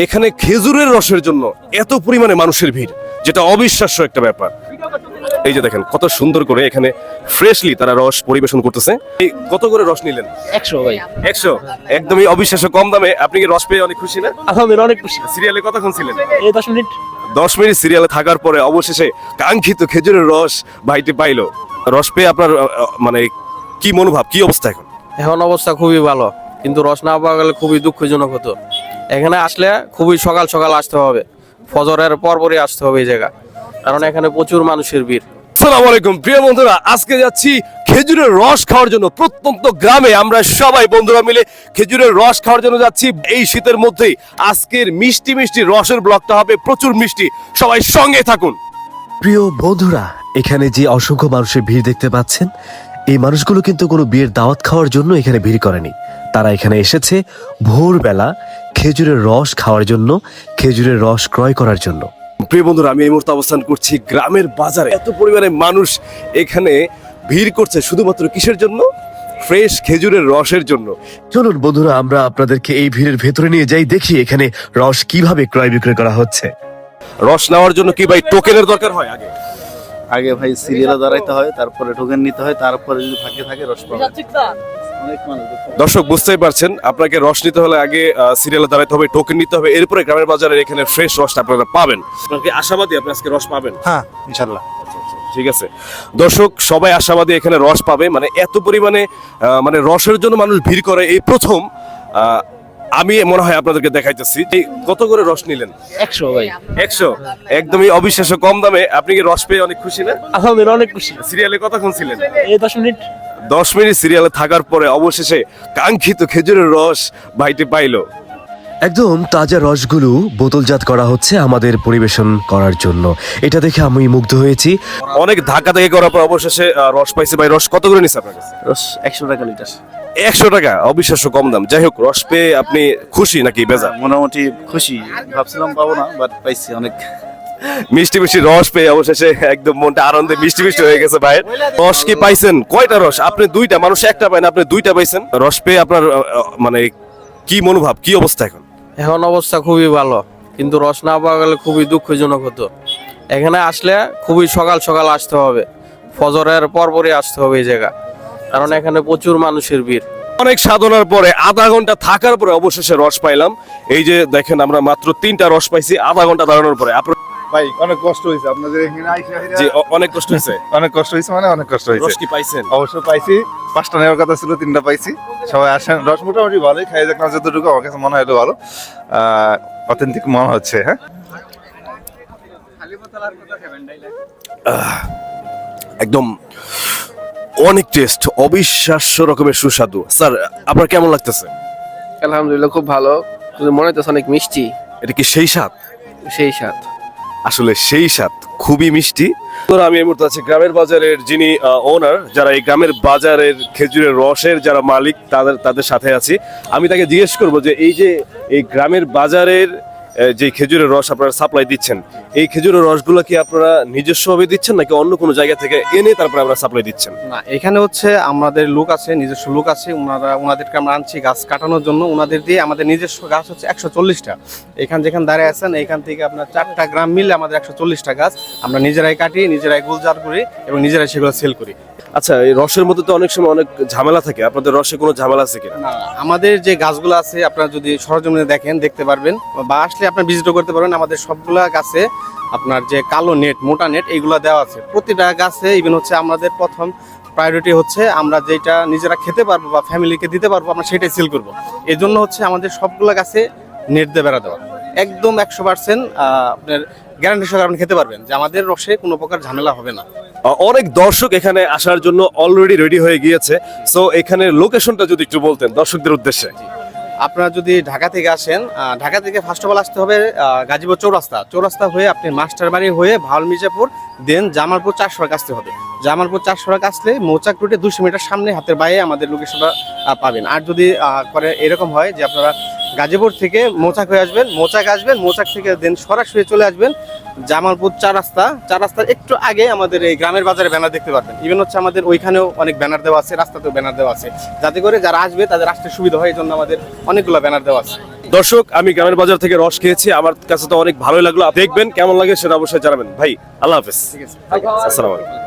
এখানে খেজুরের রসের জন্য এত পরিমাণে মানুষের ভিড়, যেটা অবিশ্বাস্য একটা ব্যাপার। এই যে দেখেন কত সুন্দর করে এখানে ফ্রেশলি তারা রস পরিবেশন করতেছে। এই কত করে রস নিলেন? 100 ভাই। 100, একদমই অবিশ্বাস্য কম দামে। আপনি কি রস পেয়ে অনেক খুশি না? আলহামদুলিল্লাহ অনেক খুশি। সিরিয়ালে কতক্ষণ ছিলেন? এই 10 মিনিট। 10 মিনিট সিরিয়ালে থাকার পরে অবশেষে কাঙ্ক্ষিত খেজুরের রস ভাইটি পাইলো। রস পেয়ে আপনার মানে কি মনোভাব, কি অবস্থা এখন? এখন অবস্থা খুবই ভালো, কিন্তু রস না পাওয়া গেলে খুবই দুঃখজনক হতো। এখানে আসলে খুবই সকাল সকাল আসতে হবে, ফজরের পরপরই আসতে হবে এই জায়গা, কারণ এখানে প্রচুর মানুষের ভিড়। আসসালামু আলাইকুম প্রিয় বন্ধুরা, আজকে যাচ্ছি খেজুরের রস খাওয়ার জন্য। প্রত্যন্ত গ্রামে আমরা সবাই বন্ধুরা মিলে খেজুরের রস খাওয়ার জন্য যাচ্ছি। এই শীতের মধ্যেই আজকের মিষ্টি মিষ্টি রসের ব্লগটা হবে প্রচুর মিষ্টি, সবাই সঙ্গে থাকুন। প্রিয় বন্ধুরা, এখানে যে অসংখ্য মানুষের ভিড় দেখতে পাচ্ছেন, এই মানুষগুলো কিন্তু কোনো বিয়ের দাওয়াত খাওয়ার জন্য এখানে ভিড় করেনি। তারা এখানে এসেছে ভোরবেলা খেজুরের রস খাওয়ার জন্য, খেজুরের রস ক্রয় করার জন্য। প্রিয় বন্ধুরা, আমি এই মুহূর্তে অবস্থান করছি গ্রামের বাজারে। এত পরিমাণে মানুষ এখানে ভিড় করছে শুধুমাত্র কিসের জন্য? ফ্রেশ খেজুরের রসের জন্য। চলুন বন্ধুরা, আমরা আপনাদেরকে এই ভিড়ের ভেতরে নিয়ে যাই, দেখি এখানে রস কিভাবে ক্রয় বিক্রয় করা হচ্ছে। রস নেওয়ার জন্য কি ভাই টোকেনের দরকার হয়? আগে ভাই সিরিয়ালে দাঁড়াইতে হয়, তারপরে টোকেন নিতে হয়, তারপরে যদি ফাঁকে থাকে রস পাবে। অনেক মানুষ দেখতে দর্শক বুঝতেই পারছেন, আপনাকে রস নিতে হলে আগে সিরিয়ালে দাঁড়াতে হবে, টোকেন নিতে হবে, এরপরে গ্রামের বাজারে এখানে ফ্রেশ রসটা আপনারা পাবেন। আপনাকে আশাবাদী আপনি আজকে রস পাবেন? হ্যাঁ ইনশাআল্লাহ। ঠিক আছে দর্শক, সবাই আশাবাদী এখানে রস পাবে। মানে এত পরিমাণে মানে রসের জন্য মানুষ ভিড় করে এই প্রথম। আমি মনে হয় আপনাদেরকে দেখাইতেছি। এই কত করে রস নিলেন? 100 ভাই। 100, একদমই অবিশ্বাস্য কম দামে। আপনি কি রস পেয়ে অনেক খুশি না? আলহামদুলিল্লাহ অনেক খুশি। সিরিয়ালে কতক্ষণ ছিলেন? এই 10 মিনিট। 10 মিনিট সিরিয়ালে থাকার পরে অবশেষে কাঙ্ক্ষিত খেজুরের রস ভাইটি পাইলো। একদম তাজা রসগুলো বোতলজাত করা হচ্ছে আমাদের পরিবেশন করার জন্য। এটা দেখে আমি মুগ্ধ হয়েছি। অনেক ধাক্কা থেকে করার পর অবশেষে রস পাইছে। ভাই রস কত করে নিচ্ছে আপনার কাছে? রস 100 টাকা লিটার। 100 টাকা, অবিশ্বাস্য কম দাম। যাই হোক, রস পেয়ে আপনি খুশি নাকি বেজা? মোটামুটি খুশি, ভাবছিলাম পাবো না, বাট পাইছি। অনেক মিষ্টি মিষ্টি রস পেয়ে অবশেষে একদম মনটা আনন্দে মিষ্টি মিষ্টি হয়ে গেছে ভাই। রস কি পাইছেন? কয়টা রস? আপনি দুইটা, মানুষ একটা পায় না, আপনি দুইটা পাইছেন। রস পেয়ে আপনার মানে কি মনোভাব, কি অবস্থা এখন? এখন অবস্থা খুবই ভালো, কিন্তু রস না পাওয়া গেলে খুবই দুঃখজনক হতো। এখানে আসলে খুবই সকাল সকাল আসতে হবে, ফজরের পরপরই আসতে হবে এই জায়গা, কারণ এখানে প্রচুর মানুষের ভিড়। অনেক সাধনার পরে আধা ঘন্টা থাকার পরে অবশেষে রস পাইলাম। এই যে দেখেন, আমরা মাত্র 3টা রস পাইছি আধা ঘন্টা দাঁড়ানোর পরে। আপনার ভাই অনেক কষ্ট হয়েছে আপনাদের এখানে আইসা যে অনেক কষ্ট হয়েছে। অনেক কষ্ট হয়েছে, মানে অনেক কষ্ট হয়েছে। রস কি পাইছেন? অবশ্যই পাইছি, 5টা নেওয়ার কথা ছিল, 3টা পাইছি। সবাই আসেন, রস মোটামুটি ভালোই খাই দেখলাম, যতটুকু আমার কাছে মনে হলো ভালো, অথেন্টিক মনে হচ্ছে। হ্যাঁ, একদম অনেক টেস্ট, অবিশ্বাস্য রকমের সুস্বাদু। স্যার আপনার কেমন লাগতেছে? আলহামদুলিল্লাহ খুব ভালো, মনে হচ্ছে অনেক মিষ্টি। এটা কি সেই স্বাদ? সেই স্বাদ। আসলে সেই স্বাদ, খুবই মিষ্টি। আমি এই মুহূর্তে আছি গ্রামের বাজারের যিনি ওনার, যারা এই গ্রামের বাজারের খেজুরের রসের যারা মালিক, তাদের সাথে আছি। আমি তাকে জিজ্ঞেস করবো যে এই যে এই গ্রামের বাজারের যে খেজুরের রস আপনারা সাপ্লাই দিচ্ছেন, এই খেজুরের রসগুলো কি আপনারা নিজস্বভাবে দিচ্ছেন নাকি অন্য কোনো জায়গা থেকে এনে তারপরে আপনারা সাপ্লাই দিচ্ছেন? না, এখানে হচ্ছে আমাদের লোক আছে, নিজস্ব লোক আছে। ওনাদেরকে আমরা আনছি গাছ কাটানোর জন্য। ওনাদের দিয়ে আমাদের নিজস্ব গাছ হচ্ছে 140টা। যেখানে দাঁড়িয়ে আছেন, এখান থেকে আপনার 4টা গ্রাম মিলে আমাদের 140টা গাছ আমরা নিজেরাই কাটি, নিজেরাই গুলজার করি এবং নিজেরাই সেগুলো সেল করি। আচ্ছা, এই রসের মধ্যে তো অনেক সময় অনেক ঝামেলা থাকে, আপনাদের রসে কোনো ঝামেলা আছে কিনা? না, আমাদের যে গাছগুলো আছে আপনারা যদি সরজমিনে দেখেন দেখতে পারবেন, বা আসলে আপনার ভিজিটও করতে পারবেন। আমাদের সবগুলা গাছে আপনার যে কালো নেট, মোটা নেট, এইগুলো দেওয়া আছে প্রতিটা গাছে। ইভেন হচ্ছে আমাদের প্রথম প্রায়োরিটি হচ্ছে আমরা যেটা নিজেরা খেতে পারবো বা ফ্যামিলিকে দিতে পারবো, আমরা সেটাই সেল করবো। এই জন্য হচ্ছে আমাদের সবগুলো গাছে নেট দিয়ে বেড়া দেওয়া। একদম 100% আপনার গ্যারান্টি সহকারে আপনি খেতে পারবেন যে আমাদের রসে কোনো প্রকার ঝামেলা হবে না। অনেক দর্শক এখানে আসার জন্য অলরেডি রেডি হয়ে গিয়েছে। সো এখানে লোকেশনটা যদি একটু বলতেন দর্শকদের উদ্দেশ্যে। আপনারা যদি ঢাকা থেকে আসেন, ঢাকা থেকে ফার্স্ট অফ অল আসতে হবে গাজীপুর চৌরাস্তা হয়ে আপনি মাস্টারবাড়ি হয়ে ভাওয়াল মির্জাপুর, দেন জামালপুর 4 সড়ক আসতে হবে। জামালপুর 4 সড়ক আসলে মৌচাক রুটে 200 মিটার সামনে হাতের বাইরে আমাদের লোকেশনটা পাবেন। আর যদি করে এরকম হয় যে আপনারা গাজীপুর থেকে মৌচাক হয়ে আসবেন, মৌচাক থেকে দেন সরাসরি চলে আসবেন জামালপুর 4 রাস্তার একটু আগে আমাদের এই গ্রামের বাজারে ব্যানার দেখতে পারবেন। ইভেন হচ্ছে আমাদের ওইখানেও অনেক ব্যানার দেওয়া আছে, রাস্তাতেও ব্যানার দেওয়া আছে, যাতে করে যারা আসবে তাদের আসতে সুবিধা হয়। এই জন্য আমাদের অনেকগুলো ব্যানার দেওয়া আছে। দর্শক, আমি গ্রামের বাজার থেকে রস খেয়েছি, আমার কাছে তো অনেক ভালোই লাগলো। দেখবেন কেমন লাগে সেটা অবশ্যই জানাবেন। ভাই আল্লাহ হাফেজ, আসসালামু আলাইকুম।